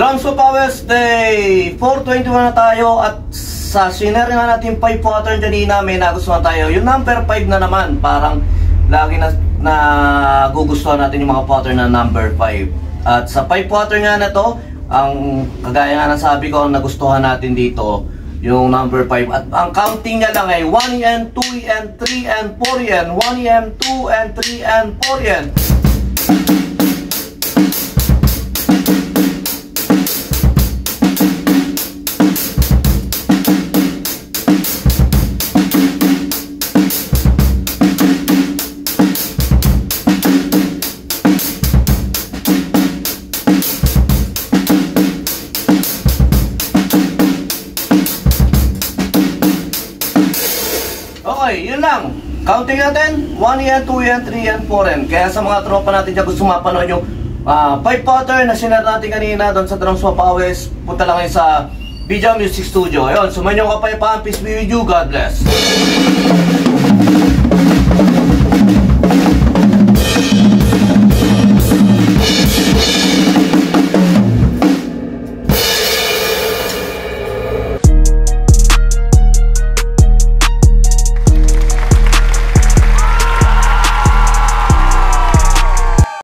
Drums of Powers Day 421 na tayo, at sa sinare nga natin 5 pattern kanina, may nagustuhan tayo. Yung number 5 na naman, parang lagi na gugustuhan natin yung mga pattern na number 5. At sa 5 pattern nga na to, ang kagaya nga ng sabi ko, ang nagustuhan natin dito yung number 5. At ang counting niya lang ay 1 yen, 2 yen, 3 yen, 4 yen, 1 yen, 2 yen, 3 yen, 4 yen. Okay, yun lang. Counting natin, 1 yen, 2 yen, 3 yen, 4 yen. Kaya sa mga tropa natin dyan, gusto mapanood yung 5 pattern na sinare natin kanina doon sa Drums of Powers, punta lang kayo sa Bija Music Studio. Ayun, sumayon yung kapayapaan. Peace be with you. God bless.